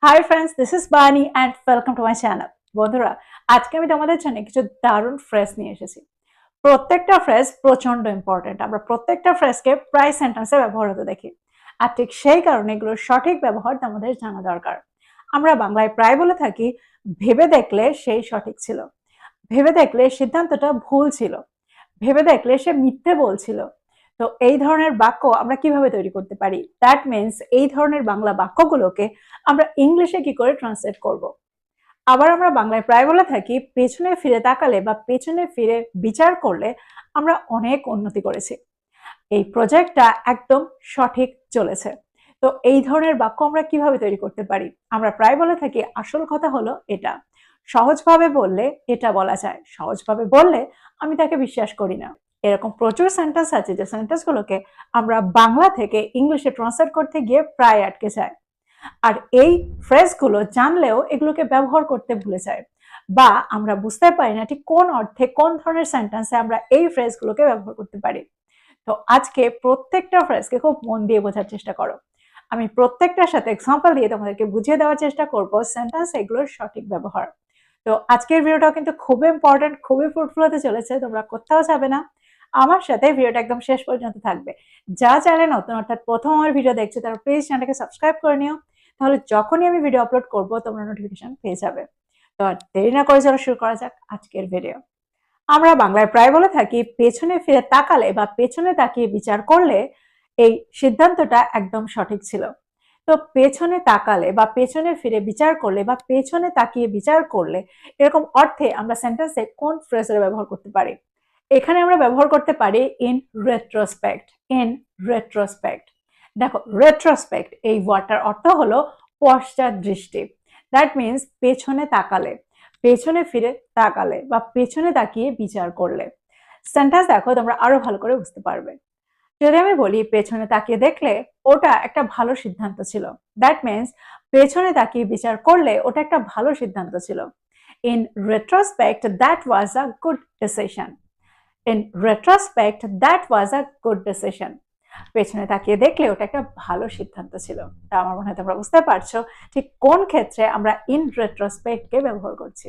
Hi friends, this is বানি and welcome to my channel. বন্ধুরা, আজকে আমি তোমাদের জন্য কিছু দারুণ ফ্রেজ নিয়ে এসেছি। প্রত্যেকটা ফ্রেজ প্রচন্ড ইম্পর্টেন্ট। আমরা প্রত্যেকটা ফ্রেজকে প্রায় সেন্টেন্সে ব্যবহার হতে দেখি, আর ঠিক সেই কারণে এগুলোর সঠিক ব্যবহার আমাদের জানা দরকার। আমরা বাংলায় প্রায় বলে থাকি, ভেবে দেখলে সেই সঠিক ছিল, ভেবে দেখলে সিদ্ধান্তটা ভুল ছিল, ভেবে দেখলে সে মিথ্যে বলছিল। তো এই ধরনের বাক্য আমরা কিভাবে তৈরি করতে পারি? দ্যাট মিনস এই ধরনের বাংলা বাক্যগুলোকে আমরা ইংলিশে কি করে ট্রান্সলেট করব। আবার আমরা বাংলায় প্রায় বলে থাকি, পেছনে ফিরে তাকালে বা পেছনে ফিরে বিচার করলে আমরা অনেক উন্নতি করেছি। এই প্রজেক্টটা একদম সঠিক চলেছে। তো এই ধরনের বাক্য আমরা কিভাবে তৈরি করতে পারি? আমরা প্রায় বলে থাকি, আসল কথা হলো এটা, সহজভাবে বললে এটা বলা যায়, সহজভাবে বললে আমি তাকে বিশ্বাস করি না। এরকম প্রচুর সেন্টেন্স আছে যে সেন্টেন্সগুলোকে আমরা বাংলা থেকে ইংলিশে ট্রান্সলেট করতে গিয়ে প্রায় আটকে যায়, আর এই ফ্রেজগুলো জানলেও এগুলোকে ব্যবহার করতে ভুলে যায়, বা আমরা বুঝতে পারি না ঠিক কোন অর্থে কোন ধরনের সেন্টেন্সে আমরা এই ফ্রেজগুলোকে ব্যবহার করতে পারি। তো আজকে প্রত্যেকটা ফ্রেজকে খুব মন দিয়ে বোঝার চেষ্টা করো। আমি প্রত্যেকটার সাথে এক্সাম্পল দিয়ে তোমাদেরকে বুঝিয়ে দেওয়ার চেষ্টা করব সেন্টেন্স এগুলোর সঠিক ব্যবহার। তো আজকের ভিডিওটাও কিন্তু খুবই ইম্পর্টেন্ট, খুবই ফ্রুটফুল হতে চলেছে। তোমরা কোথাও যাবে না, আমার সাথে ভিডিওটা একদম শেষ পর্যন্ত থাকবে। যা চ্যানেলে নতুন অর্থাৎ প্রথম আমার ভিডিও দেখছো তারা প্লিজ চ্যানেলটাকে সাবস্ক্রাইব করে নিও, তাহলে যখনই আমি ভিডিও আপলোড করব তোমরা নোটিফিকেশন পেয়ে যাবে। তো আর দেরি না করে চলো শুরু করা যাক আজকের ভিডিও। আমরা বাংলায় প্রায় বলে থাকি, পেছনে ফিরে তাকালে বা পেছনে তাকিয়ে বিচার করলে এই সিদ্ধান্তটা একদম সঠিক ছিল। তো পেছনে তাকালে বা পেছনে ফিরে বিচার করলে বা পেছনে তাকিয়ে বিচার করলে এরকম অর্থে আমরা সেন্টেন্সে কোন ফ্রেজের ব্যবহার করতে পারি? এখানে আমরা ব্যবহার করতে পারি ইন রেট্রোস্পেক্ট। ইন রেট্রোস্পেক্ট, দেখো রেট্রোস্পেক্ট এই ওয়ার্ডটার অর্থ হলো পশ্চাৎ দৃষ্টি। দ্যাট মিনস পেছনে তাকালে, পেছনে ফিরে তাকালে বা পেছনে তাকিয়ে বিচার করলে। সেন্টেন্স দেখো তোমরা আরো ভালো করে বুঝতে পারবে। যদি আমি বলি পেছনে তাকিয়ে দেখলে ওটা একটা ভালো সিদ্ধান্ত ছিল, দ্যাট মিনস পেছনে তাকিয়ে বিচার করলে ওটা একটা ভালো সিদ্ধান্ত ছিল। In retrospect that was a good decision. In retrospect that was a good decision. পেছনে তাকিয়ে দেখলে ওটা একটা ভালো সিদ্ধান্ত ছিল। তা আমার মনে হয় তোমরা বুঝতে পারছো ঠিক কোন ক্ষেত্রে আমরা ইন রেট্রোস্পেক্টকে ব্যবহার করছি।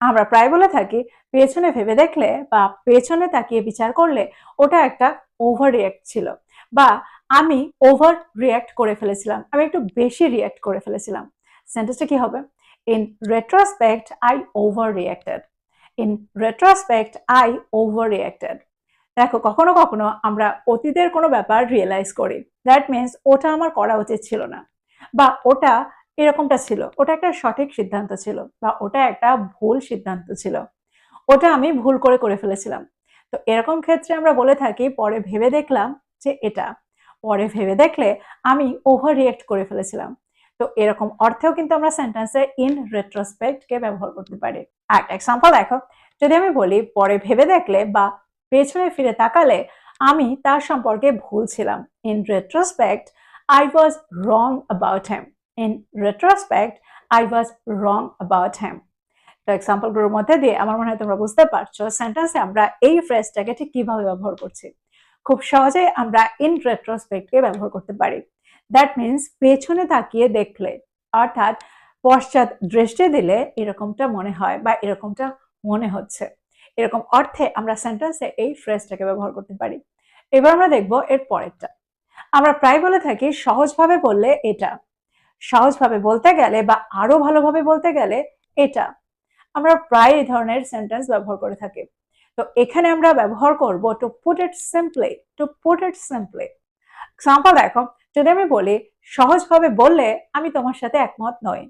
আমরা প্রায় বলে থাকি, পেছনে ভেবে দেখলে বা পেছনে তাকিয়ে বিচার করলে ওটা একটা ওভার রিয়াক্ট ছিল, বা আমি ওভার রিয়াক্ট করে ফেলেছিলাম, আমি একটু বেশি রিয়াক্ট করে ফেলেছিলাম। সেন্টেন্সটা কি হবে? In retrospect I over reacted. In retrospect I over reacted. দেখো কখনো কখনো আমরা অতীতের কোনো ব্যাপার রিয়েলাইজ করি, দ্যাট মিনস ওটা আমার করা উচিত ছিল না, বা ওটা এরকমটা ছিল, ওটা একটা সঠিক সিদ্ধান্ত ছিল, বা ওটা একটা ভুল সিদ্ধান্ত ছিল, ওটা আমি ভুল করে করে ফেলেছিলাম। তো এরকম ক্ষেত্রে আমরা বলে থাকি, পরে ভেবে দেখলাম যে এটা, পরে ভেবে দেখলে আমি ওভার রিয়েক্ট করে ফেলেছিলাম। তো এরকম অর্থেও কিন্তু আমরা সেন্টেন্সে ইন রেট্রোস্পেক্ট কে ব্যবহার করতে পারি। একটা এক্সাম্পল দেখো, যদি আমি বলি পরে ভেবে দেখলে বা পেছনে ফিরে তাকালে আমি তার সম্পর্কে ভুল ছিলাম। In retrospect I was wrong about him. In retrospect I was wrong about him. তো এক্সাম্পলগুলোর মধ্যে দিয়ে আমার মনে হয় তোমরা বুঝতে পারছো সেন্টেন্সে আমরা এই ফ্রেজটাকে ঠিক কিভাবে ব্যবহার করছি। খুব সহজে আমরা ইন রেট্রোস্পেক্ট কে ব্যবহার করতে পারি। দ্যাট মিনস পেছনে তাকিয়ে দেখলে, অর্থাৎ পশ্চাৎ দৃষ্টি দিলে এরকমটা মনে হয় বা এরকমটা মনে হচ্ছে, এরকম অর্থে আমরা সেন্টেন্সে এই ফ্রেজটাকে ব্যবহার করতে পারি। এবার আমরা দেখবো এর পরেরটা। আমরা প্রায় বলে থাকি, সহজভাবে বললে এটা, সহজভাবে বলতে গেলে বা আরো ভালোভাবে বলতে গেলে এটা। আমরা প্রায় এই ধরনের সেন্টেন্স ব্যবহার করে থাকি। তো এখানে আমরা ব্যবহার করব to put it simply. To put it simply. Example দেখো, যদি আমি বলি সহজভাবে বললে আমি তোমার সাথে একমত নই।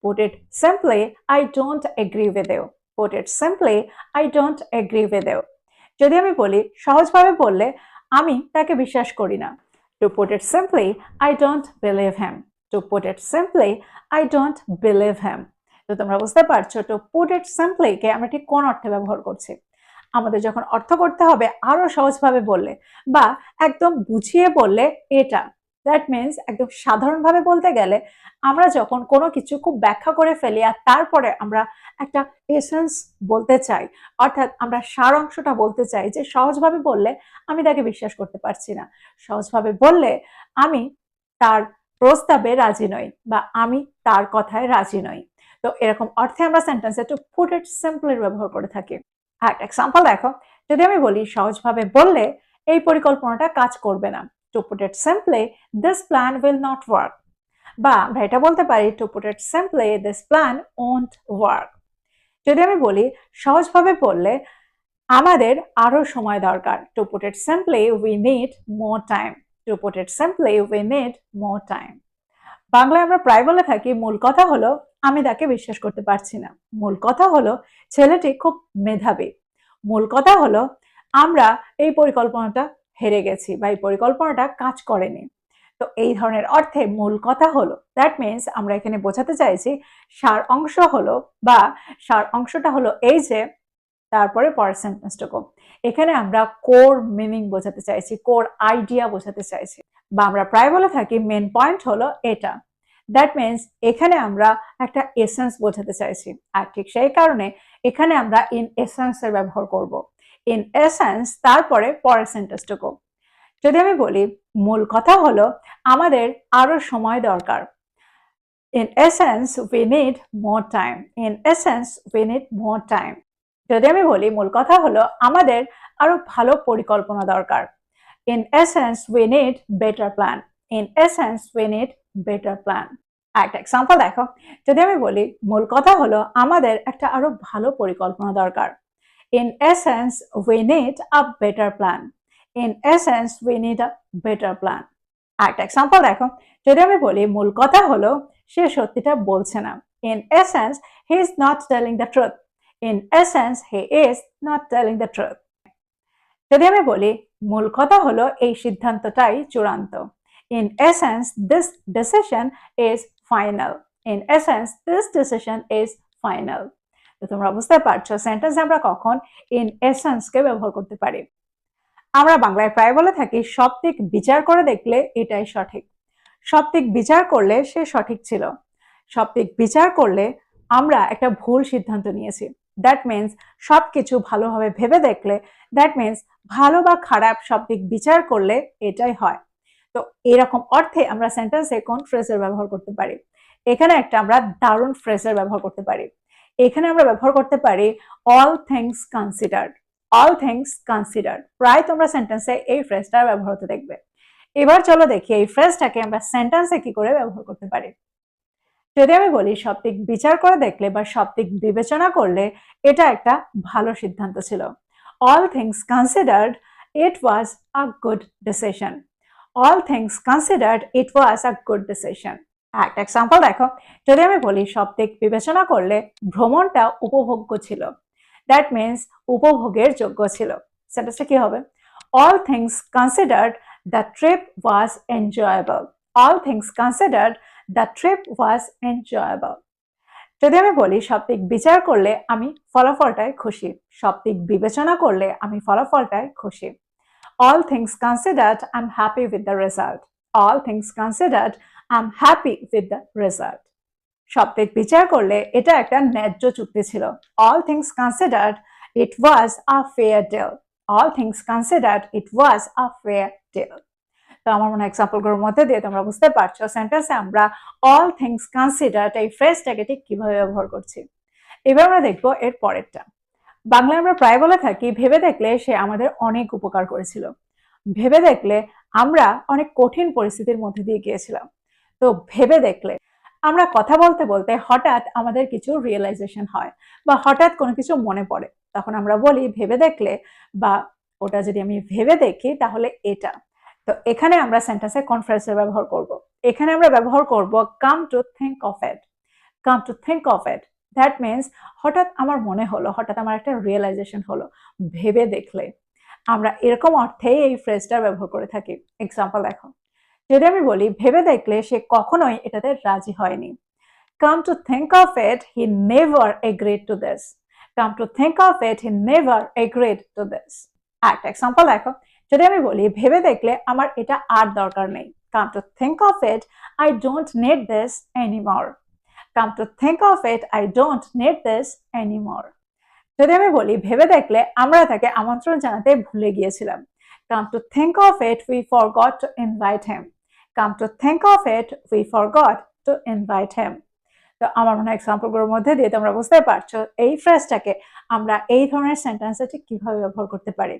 Put it simply, I don't agree with you. Put it simply, I don't agree with you. যদি আমি বলি সহজভাবে বললে আমি তাকে বিশ্বাস করি না। To put it simply, I don't believe him. To put it simply, I don't believe him. তো তোমরা বুঝতে পারছো to put it simply কে আমরা ঠিক কোন অর্থে ব্যবহার করছি। আমাদের যখন অর্থ করতে হবে আরো সহজভাবে বললে বা একদম বুঝিয়ে বললে এটা, দ্যাট মিনস একদম সাধারণভাবে বলতে গেলে আমরা যখন কোনো কিছু খুব ব্যাখ্যা করে ফেলি আর তারপরে আমরা একটা এসেন্স বলতে চাই, অর্থাৎ আমরা সার অংশটা বলতে চাই যে সহজভাবে বললে আমি তাকে বিশ্বাস করতে পারছি না, সহজভাবে বললে আমি তার প্রস্তাবে রাজি নই বা আমি তার কথায় রাজি নই। তো এরকম অর্থে আমরা সেন্টেন্সে টু পুট ইট সিম্পলি ব্যবহার করে থাকি। আর এক্সাম্পল দেখো, যদি আমি বলি সহজভাবে বললে এই পরিকল্পনাটা কাজ করবে না, to put it simply this plan will not work. বা আমরা এটা বলতে পারি to put it simply this plan won't work. যদি আমি বলি সহজভাবে বললে আমাদের আরো সময় দরকার, to put it simply we need more time. To put it simply we need more time. বাংলায় আমরা প্রায় বলে থাকি মূল কথা হলো আমি তাকে বিশ্বাস করতে পারছি না। মূল কথা হলো ছেলেটি খুব মেধাবী। মূল কথা হলো আমরা এই পরিকল্পনাটা হেরে গেছি বা এই পরিকল্পনাটা কাজ করেনি। তো এই ধরনের অর্থে মূল কথা হলো, দ্যাট মিনস আমরা এখানে বোঝাতে চাইছি সার অংশ হলো বা সার অংশটা হলো এই যে, তারপরে পরের সেন্টেন্সটুকু। এখানে আমরা কোর মিনিং বোঝাতে চাইছি, কোর আইডিয়া বোঝাতে চাইছি, বা আমরা প্রায় বলে থাকি মেন পয়েন্ট হলো এটা। দ্যাট মিনস এখানে আমরা একটা এসেন্স বোঝাতে চাইছি। আর ঠিক সেই কারণে এখানে আমরা ইন এসেন্সের ব্যবহার করব। ইন এসেন্স তারপরে পরের সেন্টেন্সটুকু। যদি আমি বলি মূল কথা হলো আমাদের আরো সময় দরকার, in essence we need more time. In essence we need more time. যদি আমি বলি মূল কথা হলো আমাদের আরো ভালো পরিকল্পনা দরকার, in essence we need better plan. In essence we need better plan. একটা এক্সাম্পল দেখো, যদি আমি বলি মূল কথা হলো আমাদের একটা আরো ভালো পরিকল্পনা দরকার, in essence we need a better plan. In essence we need a better plan. একটা এক্সাম্পল দেখো, যদি আমি বলি মূল কথা হলো সে সত্যিটা বলছে না, in essence he is not telling the truth. In essence he is not telling the truth. যদি আমি বলি মূল কথা হলো এই সিদ্ধান্তটাই চূড়ান্ত, in essence this decision is final. In essence this decision is final. তো তোমরা বুঝতে পারছো সেন্টেন্স আমরা কখন ইন এসেন্সকে ব্যবহার করতে পারি। আমরা বাংলায় প্রায় বলে থাকি সব দিক বিচার করে দেখলে এটাই সঠিক। সব দিক বিচার করলে সে সঠিক ছিল। সব দিক বিচার করলে আমরা একটা ভুল সিদ্ধান্ত নিয়েছি। দ্যাট মিনস সবকিছু ভালোভাবে ভেবে দেখলে, দ্যাট মিনস ভালো বা খারাপ সব দিক বিচার করলে এটাই হয়। তো এরকম অর্থে আমরা সেন্টেন্সে কোন ফ্রেজের ব্যবহার করতে পারি? এখানে একটা আমরা দারুণ ফ্রেজের ব্যবহার করতে পারি। এখানে আমরা ব্যবহার করতে পারি all things considered. All things considered প্রায় তোমরা সেন্টেন্সে এই ফ্রেজটা ব্যবহার হতে দেখবে। এবার চলো দেখি এই ফ্রেজটাকে আমরা সেন্টেন্সে কি করে ব্যবহার করতে পারি। যদি আমি বলি সব দিক বিচার করে দেখলে বা সব দিক বিবেচনা করলে এটা একটা ভালো সিদ্ধান্ত ছিল। All things considered it was a good decision. All things considered it was a good decision. একটা এক্সাম্পল দেখো, যদি আমি বলি সব দিক বিবেচনা করলে ভ্রমণটা উপভোগ্য ছিল, দ্যাট মিনস উপভোগের যোগ্য ছিল। সেন্টেন্সটা কি হবে? All things considered the trip was enjoyable. All things considered the trip was enjoyable. যদি আমি বলি সব দিক বিচার করলে আমি ফলাফলটায় খুশি, সব দিক বিবেচনা করলে আমি ফলাফলটায় খুশি। All things considered I am happy with the result. All things considered I am happy with the result. সব দিক বিচার করলে এটা একটা ন্যায্য চুক্তি ছিল। All things considered it was a fair deal. All things considered it was a fair deal. তো আমার মনে হয় এক্সাম্পলগুলোর মধ্যে দিয়ে তোমরা বুঝতে পারছো সেন্টেন্সে আমরা অল থিংস কনসিডার্ড এই ফ্রেজটাকে ঠিক কিভাবে ব্যবহার করছি। এবার আমরা দেখবো এর পরেরটা। বাংলায় আমরা প্রায় বলে থাকি ভেবে দেখলে সে আমাদের অনেক উপকার করেছিল। ভেবে দেখলে আমরা অনেক কঠিন পরিস্থিতির মধ্যে দিয়ে গিয়েছিলাম। তো ভেবে দেখলে আমরা কথা বলতে বলতে হঠাৎ আমাদের কিছু রিয়েলাইজেশন হয় বা হঠাৎ কোনো কিছু মনে পড়ে, তখন আমরা বলি ভেবে দেখলে, বা ওটা যদি আমি ভেবে দেখি তাহলে এটা। তো এখানে আমরা সেন্টেন্সে কোন ফ্রেজের ব্যবহার করব? এখানে আমরা ব্যবহার করব come to think of it. Come to think of it that means হঠাৎ আমার মনে হলো, হঠাৎ আমার একটা রিয়েলাইজেশন হলো ভেবে দেখলে। আমরা এরকম অর্থেই এই ফ্রেজটার ব্যবহার করে থাকি। এক্সাম্পল দেখো, যদি আমি বলি ভেবে দেখলে সে কখনোই এটাতে রাজি হয়নি। Come to think of it he never agreed to this. Come to think of it he never agreed to this. একটা এক্সাম্পল দেখো, যদি আমি বলি ভেবে দেখলে আমার এটা আর দরকার নেই। Come to think of it I don't need this anymore. Come to think of it I don't need this anymore. যদি আমি বলি ভেবে দেখলে আমরা তাকে আমন্ত্রণ জানাতে ভুলে গিয়েছিলাম। Come to think of it we forgot to invite him. Come to think of it, we forgot to invite him. তো আমার মনে হয় এক্সাম্পলগুলোর মধ্যে দিয়ে তোমরা বুঝতে পারছো এই ফ্রেজটাকে আমরা এই ধরনের সেন্টেন্সে ঠিক কিভাবে ব্যবহার করতে পারি।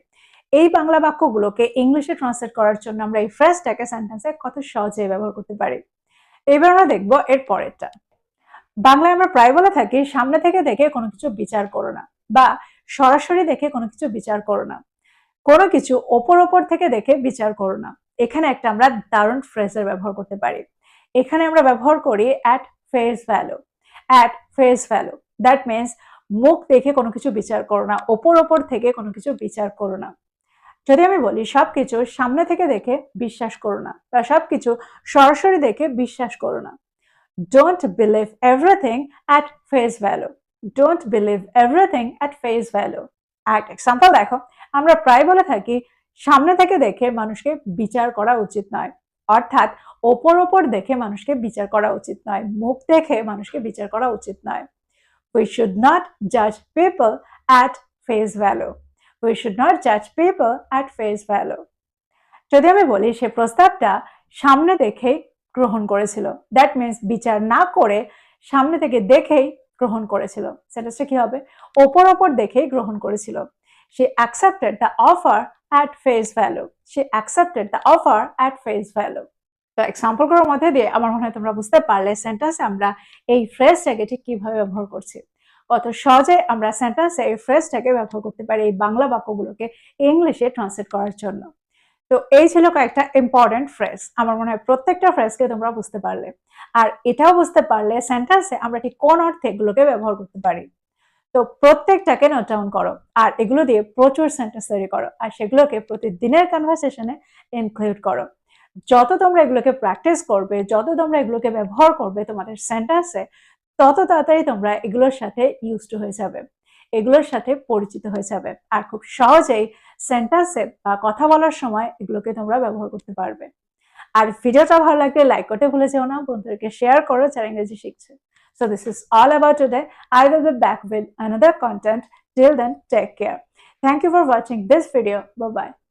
এই বাংলা বাক্যগুলোকে ইংলিশে ট্রান্সলেট করার জন্য আমরা এই ফ্রেজটাকে সেন্টেন্সে কত সহজে ব্যবহার করতে পারি। এবার আমরা দেখবো এর পরেরটা। বাংলায় আমরা প্রায় বলে থাকি সামনে থেকে দেখে কোনো কিছু বিচার করো না, বা সরাসরি দেখে কোনো কিছু বিচার করো না, কোনো কিছু ওপর থেকে দেখে বিচার করো না। এখানে একটা আমরা দারুণ ফ্রেজের ব্যবহার করতে পারি। এখানে আমরা ব্যবহার করি at face value. At face value that means মুখ দেখে কোনো কিছু বিচার করো না, ওপর থেকে কোনো কিছু বিচার করো না। যদি আমি বলি সবকিছু সামনে থেকে দেখে বিশ্বাস করো না, বা সবকিছু সরাসরি দেখে বিশ্বাস করো না। Don't believe everything at face value. Don't believe everything at face value. এক এক্সাম্পল দেখো, আমরা প্রায় বলে থাকি সামনে থেকে দেখে মানুষকে বিচার করা উচিত নয়, অর্থাৎ ওপর দেখে মানুষকে বিচার করা উচিত নয়, মুখ দেখে মানুষকে বিচার করা উচিত নয়। We should not judge people at face value. We should not judge people at face value. যদি আমি বলি সে প্রস্তাবটা সামনে দেখেই গ্রহণ করেছিল, দ্যাট মিনস বিচার না করে সামনে থেকে দেখেই গ্রহণ করেছিল। সেন্টেন্সটা কি হবে? ওপর দেখেই গ্রহণ করেছিল। She accepted the offer at face value. She accepted the offer at face value. তো এক্সাম্পলগুলোর মধ্যে দিয়ে আমার মনে হয় তোমরা বুঝতে পারলে সেন্টেন্সে আমরা এই ফ্রেজটাকে ঠিক কিভাবে ব্যবহার করছি। কত সহজে আমরা সেন্টেন্সে এই ফ্রেজটাকে ব্যবহার করতে পারি এই বাংলা বাক্যগুলোকে ইংলিশে ট্রান্সলেট করার জন্য। তো এই ছিল কয়েকটা ইম্পর্টেন্ট ফ্রেজ। আমার মনে হয় প্রত্যেকটা ফ্রেজকে তোমরা বুঝতে পারলে, আর এটাও বুঝতে পারলে সেন্টেন্সে আমরা ঠিক কোন অর্থে এগুলোকে ব্যবহার করতে পারি। তো প্রত্যেকটাকে নোট ডাউন করো, আর এগুলো দিয়ে প্রচুর সেন্টেন্স তৈরি করো, আর সেগুলোকে প্রতিদিনের কনভারসেশনে ইনক্লুড করো। যত তোমরা এগুলোকে প্র্যাকটিস করবে, যত তোমরা এগুলোকে ব্যবহার করবে তোমাদের সেন্টেন্সে, তত তাড়াতাড়ি তোমরা এগুলোর সাথে ইউজ টু হয়ে যাবে, এগুলোর সাথে পরিচিত হয়ে যাবে, আর খুব সহজেই সেন্টেন্সে বা কথা বলার সময় এগুলোকে তোমরা ব্যবহার করতে পারবে। আর ভিডিওটা ভালো লাগলে লাইক করতে ভুলে যেও না, বন্ধুদেরকে শেয়ার করো যারা ইংরেজি শিখছে। So this is all about today. I will be back with another content. Till then, take care. Thank you for watching this video. Bye bye.